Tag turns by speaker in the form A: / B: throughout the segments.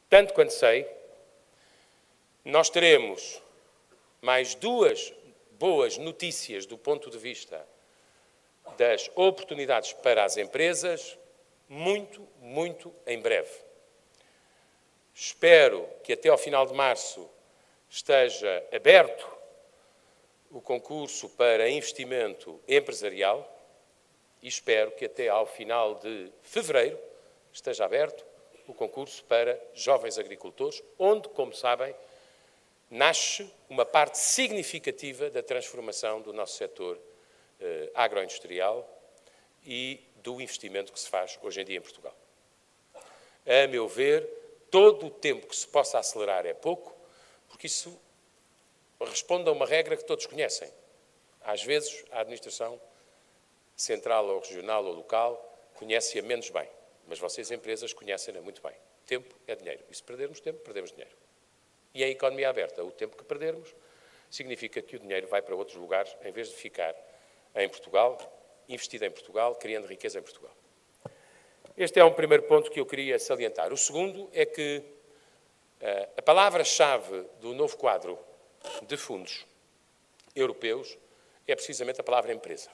A: Tanto quanto sei, nós teremos mais duas boas notícias do ponto de vista das oportunidades para as empresas muito em breve. Espero que até ao final de março esteja aberto o concurso para investimento empresarial e espero que até ao final de fevereiro esteja aberto o concurso para jovens agricultores, onde, como sabem, nasce uma parte significativa da transformação do nosso setor agroindustrial e do investimento que se faz hoje em dia em Portugal. A meu ver, todo o tempo que se possa acelerar é pouco, porque isso responde a uma regra que todos conhecem. Às vezes, a administração central ou regional ou local conhece-a menos bem, mas vocês, empresas, conhecem-na muito bem. Tempo é dinheiro. E se perdermos tempo, perdemos dinheiro. E em economia aberta, o tempo que perdermos significa que o dinheiro vai para outros lugares, em vez de ficar em Portugal, investido em Portugal, criando riqueza em Portugal. Este é um primeiro ponto que eu queria salientar. O segundo é que a palavra-chave do novo quadro de fundos europeus é precisamente a palavra empresa.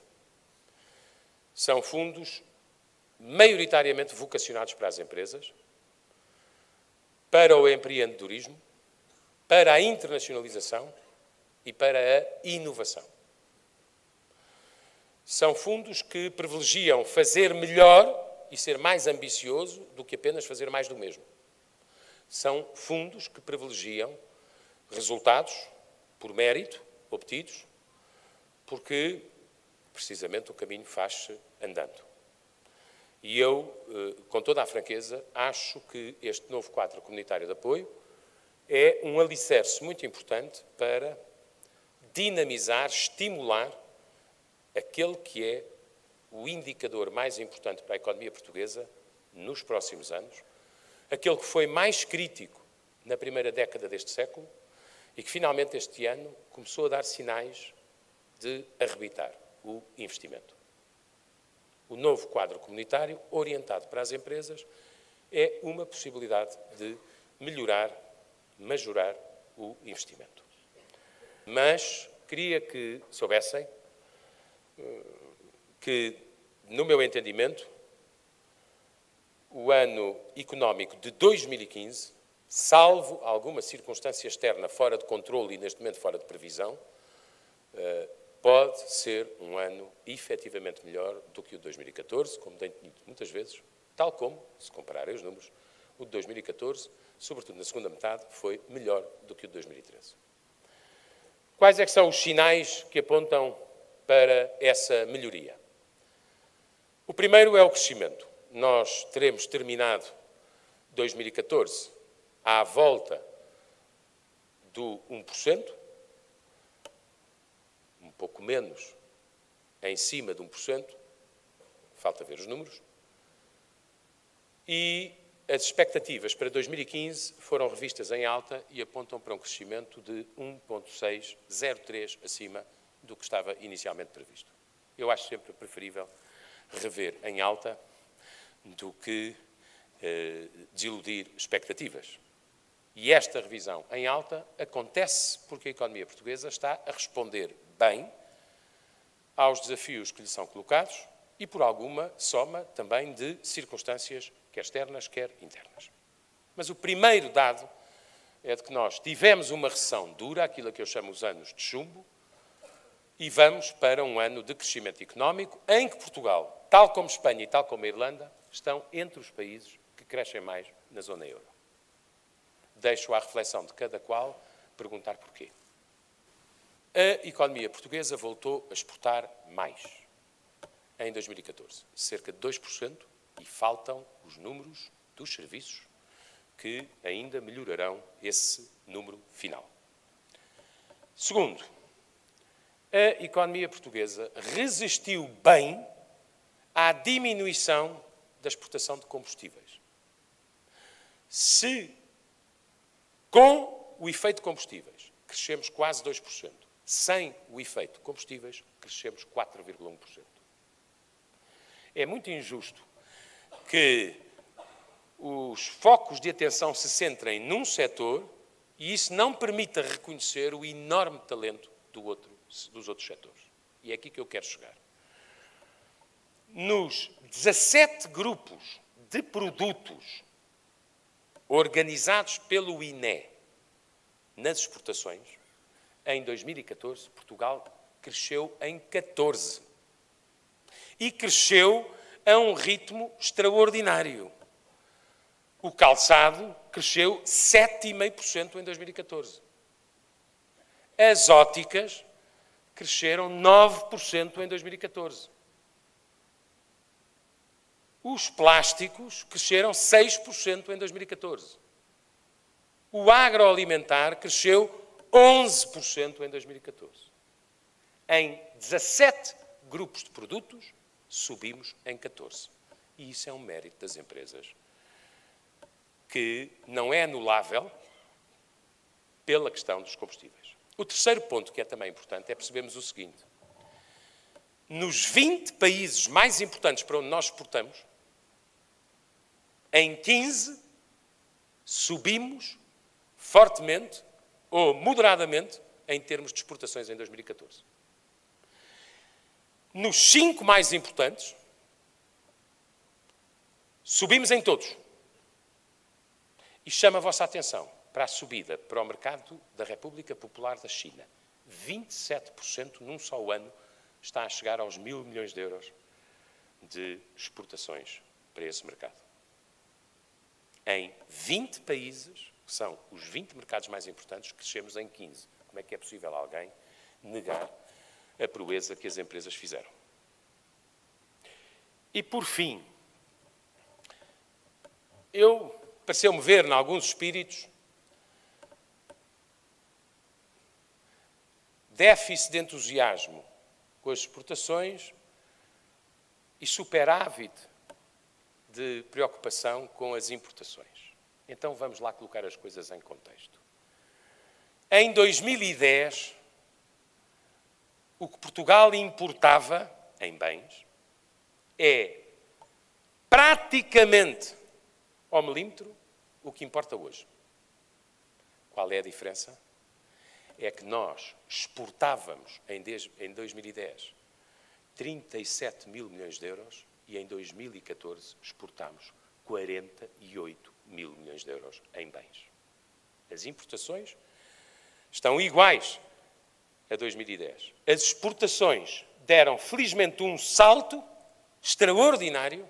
A: São fundos maioritariamente vocacionados para as empresas, para o empreendedorismo, para a internacionalização e para a inovação. São fundos que privilegiam fazer melhor e ser mais ambicioso do que apenas fazer mais do mesmo. São fundos que privilegiam resultados por mérito obtidos, porque precisamente o caminho faz-se andando. E eu, com toda a franqueza, acho que este novo quadro comunitário de apoio é um alicerce muito importante para dinamizar, estimular aquele que é o indicador mais importante para a economia portuguesa nos próximos anos, aquele que foi mais crítico na primeira década deste século e que finalmente este ano começou a dar sinais de arrebitar: o investimento. O novo quadro comunitário, orientado para as empresas, é uma possibilidade de melhorar, majorar o investimento. Mas queria que soubessem que, no meu entendimento, o ano económico de 2015, salvo alguma circunstância externa fora de controle e neste momento fora de previsão, pode ser um ano efetivamente melhor do que o de 2014, como tenho dito muitas vezes, tal como, se compararem os números, o de 2014, sobretudo na segunda metade, foi melhor do que o de 2013. Quais é que são os sinais que apontam para essa melhoria? O primeiro é o crescimento. Nós teremos terminado 2014 à volta do 1%, um pouco menos em cima de 1%, falta ver os números, e as expectativas para 2015 foram revistas em alta e apontam para um crescimento de 1,603 acima do que estava inicialmente previsto. Eu acho sempre preferível rever em alta do que desiludir expectativas. E esta revisão em alta acontece porque a economia portuguesa está a responder bem aos desafios que lhe são colocados e por alguma soma também de circunstâncias, quer externas, quer internas. Mas o primeiro dado é de que nós tivemos uma recessão dura, aquilo a que eu chamo os anos de chumbo, e vamos para um ano de crescimento económico em que Portugal, tal como Espanha e tal como a Irlanda, estão entre os países que crescem mais na zona euro. Deixo à reflexão de cada qual perguntar porquê. A economia portuguesa voltou a exportar mais em 2014, cerca de 2%, e faltam os números dos serviços que ainda melhorarão esse número final. Segundo, a economia portuguesa resistiu bem à diminuição da exportação de combustíveis. Se, com o efeito de combustíveis, crescemos quase 2%, sem o efeito de combustíveis, crescemos 4,1%. É muito injusto que os focos de atenção se centrem num setor e isso não permita reconhecer o enorme talento dos outros setores. E é aqui que eu quero chegar. Nos 17 grupos de produtos organizados pelo INE nas exportações, em 2014, Portugal cresceu em 14. E cresceu a um ritmo extraordinário. O calçado cresceu 7,5% em 2014. As ópticas cresceram 9% em 2014. Os plásticos cresceram 6% em 2014. O agroalimentar cresceu 11% em 2014. Em 17 grupos de produtos, subimos em 14. E isso é um mérito das empresas que não é anulável pela questão dos combustíveis. O terceiro ponto, que é também importante, é percebermos o seguinte. Nos 20 países mais importantes para onde nós exportamos, em 15, subimos fortemente ou moderadamente em termos de exportações em 2014. Nos 5 mais importantes, subimos em todos. E chamo a vossa atenção para a subida para o mercado da República Popular da China. 27% num só ano está a chegar aos 1.000 milhões de euros de exportações para esse mercado. Em 20 países, que são os 20 mercados mais importantes, crescemos em 15. Como é que é possível alguém negar a proeza que as empresas fizeram? E, por fim, pareceu-me ver, em alguns espíritos, déficit de entusiasmo com as exportações e superávit de preocupação com as importações. Então vamos lá colocar as coisas em contexto. Em 2010, o que Portugal importava em bens é praticamente ao milímetro o que importa hoje. Qual é a diferença? É que nós exportávamos em 2010 37 mil milhões de euros e em 2014 exportámos 48 mil milhões de euros em bens. As importações estão iguais a 2010. As exportações deram, felizmente, um salto extraordinário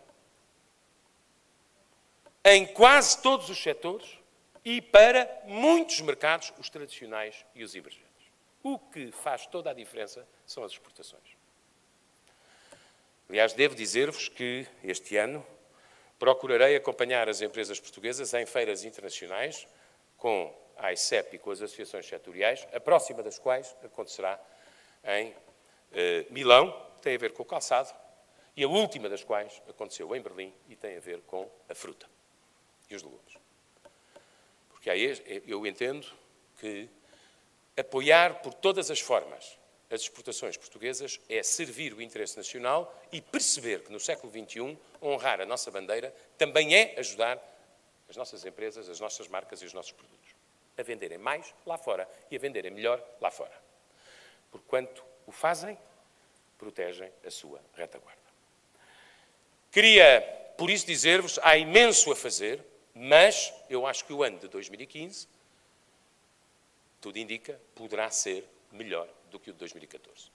A: em quase todos os setores e para muitos mercados, os tradicionais e os emergentes. O que faz toda a diferença são as exportações. Aliás, devo dizer-vos que este ano procurarei acompanhar as empresas portuguesas em feiras internacionais com a AICEP e com as associações setoriais, a próxima das quais acontecerá em Milão, que tem a ver com o calçado, e a última das quais aconteceu em Berlim e tem a ver com a fruta e os legumes. Porque eu entendo que apoiar por todas as formas as exportações portuguesas é servir o interesse nacional e perceber que no século XXI honrar a nossa bandeira também é ajudar as nossas empresas, as nossas marcas e os nossos produtos a venderem mais lá fora e a venderem melhor lá fora. Porquanto o fazem, protegem a sua retaguarda. Queria, por isso, dizer-vos, há imenso a fazer, mas eu acho que o ano de 2015, tudo indica, poderá ser melhor do que o de 2014.